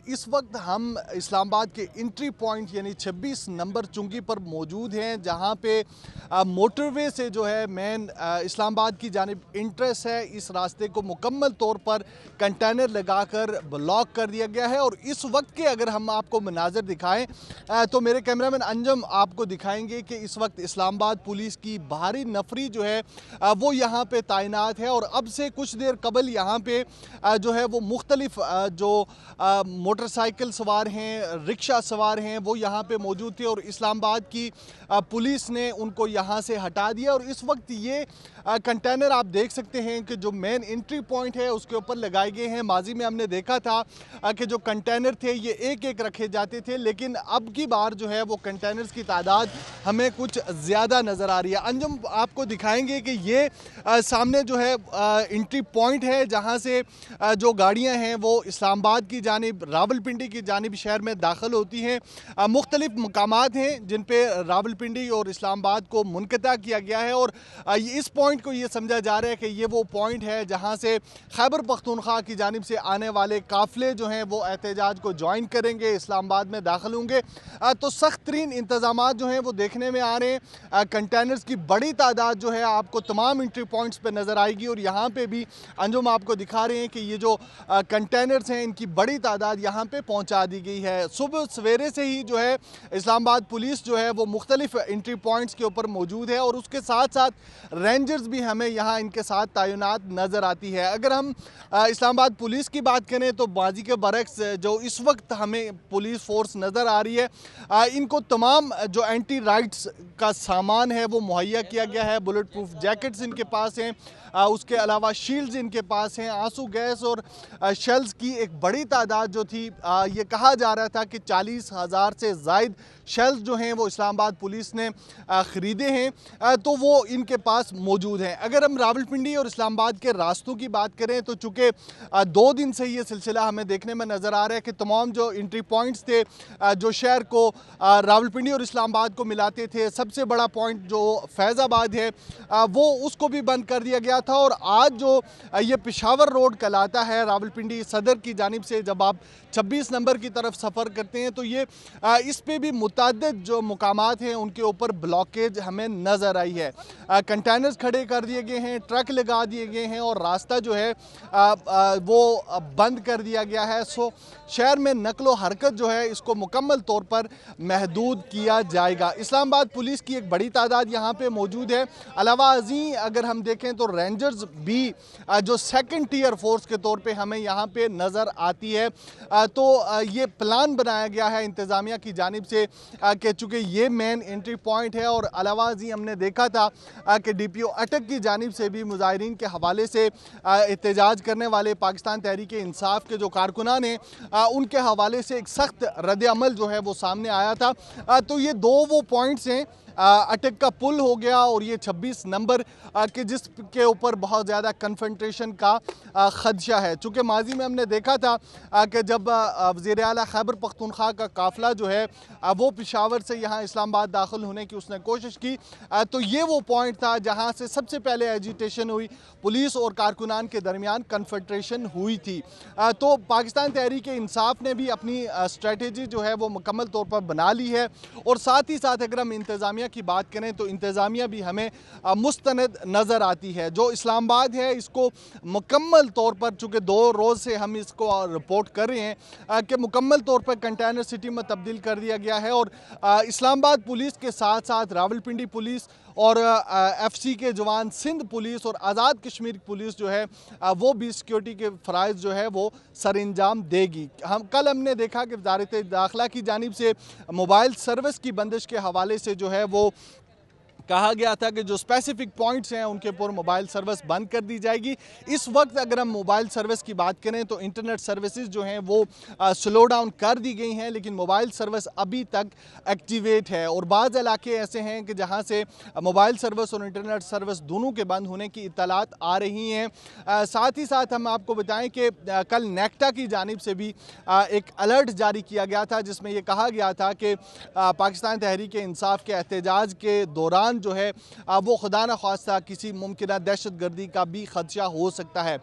इस वक्त हम इस्लामाबाद के एंट्री पॉइंट यानी 26 नंबर चुंगी पर मौजूद हैं, जहां पे मोटरवे से जो है मेन इस्लामाबाद की जानिब इंट्रेस्ट है। इस रास्ते को मुकम्मल तौर पर कंटेनर लगाकर ब्लॉक कर दिया गया है। और इस वक्त के अगर हम आपको मनाजर दिखाएं तो मेरे कैमरामैन अंजम आपको दिखाएंगे कि इस वक्त इस्लामाबाद पुलिस की भारी नफरी जो है वो यहाँ पे तैनात है। और अब से कुछ देर कबल यहाँ पे जो है वो मुख्तलिफ जो मोटरसाइकिल सवार हैं, रिक्शा सवार हैं, वो यहाँ पे मौजूद थे और इस्लामाबाद की पुलिस ने उनको यहाँ से हटा दिया। और इस वक्त ये कंटेनर आप देख सकते हैं कि जो मेन एंट्री पॉइंट है उसके ऊपर लगाए गए हैं। माजी में हमने देखा था कि जो कंटेनर थे ये एक एक रखे जाते थे, लेकिन अब की बार जो है वो कंटेनर्स की तादाद हमें कुछ ज़्यादा नज़र आ रही है। अंजुम आपको दिखाएंगे कि ये सामने जो है एंट्री पॉइंट है जहाँ से जो गाड़ियाँ हैं वो इस्लामाबाद की जानिब, रावलपिंडी की जानिब शहर में दाखिल होती हैं। मुख्तलिफ मकामात हैं जिन पे रावलपिंडी और इस्लामाबाद को मुनक़ता किया गया है। और इस पॉइंट को ये समझा जा रहा है कि ये वो पॉइंट है जहाँ से खैबर पख्तूनख्वा की जानिब से आने वाले काफ़िले जो हैं वो एहतजाज को ज्वाइन करेंगे, इस्लामाबाद में दाखिल होंगे। तो सख्त तरीन इंतज़ामात जो हैं वो देखने में आ रहे हैं। कंटेनर्स की बड़ी तादाद जो है आपको तमाम एंट्री पॉइंट्स पर नज़र आएगी। और यहाँ पर भी अंजुम आपको दिखा रहे हैं कि ये जो कंटेनर्स हैं इनकी बड़ी तादाद यहाँ पे पहुँचा दी गई है। सुबह सवेरे से ही जो है इस्लामाबाद पुलिस जो है वो मुख्तलिफ एंट्री पॉइंट्स के ऊपर मौजूद है और उसके साथ साथ रेंजर्स भी हमें यहाँ इनके साथ तैनात नज़र आती है। अगर हम इस्लामाबाद पुलिस की बात करें तो बाजी के बरक्स जो इस वक्त हमें पुलिस फोर्स नज़र आ रही है, इनको तमाम जो एंटी राइट्स का सामान है वो मुहैया किया गया है। बुलेट प्रूफ जैकेट्स इनके पास हैं, उसके अलावा शील्ड्स इनके पास हैं। आंसू गैस और शेल्स की एक बड़ी तादाद जो थी, ये कहा जा रहा था कि 40,000 से ज़ायद शेल्स जो हैं वो इस्लामाबाद पुलिस ने ख़रीदे हैं, तो वो इनके पास मौजूद हैं। अगर हम रावलपिंडी और इस्लामाबाद के रास्तों की बात करें तो चूँकि 2 दिन से ये सिलसिला हमें देखने में नज़र आ रहा है कि तमाम जो एंट्री पॉइंट्स थे जो शहर को रावलपिंडी और इस्लामाबाद को मिलाते थे, सबसे बड़ा पॉइंट जो फैज़ाबाद है वो उसको भी बंद कर दिया गया था। और आज जो ये पेशावर रोड कहलाता है रावलपिंडी सदर की जानिब से जब आप 26 नंबर की तरफ सफ़र करते हैं तो ये इस पे भी मुतअद्दिद जो मुकामात हैं उनके ऊपर ब्लॉकेज हमें नज़र आई है। कंटेनर्स खड़े कर दिए गए हैं, ट्रक लगा दिए गए हैं और रास्ता जो है वो बंद कर दिया गया है। सो शहर में नकलो हरकत जो है इसको मुकम्मल तौर पर महदूद किया जाएगा। इस्लामाबाद पुलिस की एक बड़ी तादाद यहाँ पे मौजूद है। अलावा अजी अगर हम देखें तो रेंजर्स भी जो सेकंड टीयर फोर्स के तौर पे हमें यहाँ पे नज़र आती है। तो ये प्लान बनाया गया है इंतज़ामिया की जानिब से कि चूँकि ये मेन एंट्री पॉइंट है। और अलावा अजी हमने देखा था कि DPO अटक की जानिब से भी मुजाहिरीन के हवाले से एहतजाज करने वाले पाकिस्तान तहरीक इंसाफ के जो कारकुनान हैं उनके हवाले से एक सख्त रद्द-ए-अमल जो है वो सामने आया था। तो ये 2 वो पॉइंट्स हैं, अटक का पुल हो गया और ये 26 नंबर के जिसके ऊपर बहुत ज़्यादा कन्फ्रंटेशन का ख़दशा है। चूँकि माजी में हमने देखा था कि जब वज़ीर आला खैबर पख्तूनख्वा का काफ़िला जो है वो पेशावर से यहाँ इस्लामाबाद दाखिल होने की उसने कोशिश की, तो ये वो पॉइंट था जहाँ से सबसे पहले एजिटेशन हुई, पुलिस और कारकुनान के दरमियान कन्फ्रंटेशन हुई थी। तो पाकिस्तान तहरीक इंसाफ ने भी अपनी स्ट्रेटजी जो है वो मुकम्मल तौर पर बना ली है। और साथ ही साथ अगर हम इंतज़ामिया की बात करें तो इंतज़ामिया भी हमें मुस्तनद नज़र आती है। जो इस्लामाबाद है इसको मुकम्मल तौर पर, चूँकि 2 रोज़ से हम इसको रिपोर्ट कर रहे हैं कि मुकम्मल तौर पर कंटेनर सिटी में तब्दील कर दिया गया है। और इस्लामाबाद पुलिस के साथ साथ रावलपिंडी पुलिस और FC के जवान, सिंध पुलिस और आज़ाद कश्मीर पुलिस जो है वो भी सिक्योरिटी के फ़राइज़ जो है वो सर अंजाम देगी। हमने देखा कि वज़ारत दाखिला की जानिब से मोबाइल सर्विस की बंदिश के हवाले से जो है वो कहा गया था कि जो स्पेसिफिक पॉइंट्स हैं उनके ऊपर मोबाइल सर्विस बंद कर दी जाएगी। इस वक्त अगर हम मोबाइल सर्विस की बात करें तो इंटरनेट सर्विसेज जो हैं वो स्लो डाउन कर दी गई हैं, लेकिन मोबाइल सर्विस अभी तक एक्टिवेट है। और बाज़ इलाके ऐसे हैं कि जहां से मोबाइल सर्विस और इंटरनेट सर्विस दोनों के बंद होने की इत्तलात आ रही हैं। साथ ही साथ हम आपको बताएं कि कल नेक्टा की जानिब से भी एक अलर्ट जारी किया गया था जिसमें यह कहा गया था कि पाकिस्तान तहरीक इंसाफ के एहतजाज के दौरान जो है वो खुदा न ख्वास्ता किसी मुमकिन दहशत गर्दी का भी खदशा हो सकता है।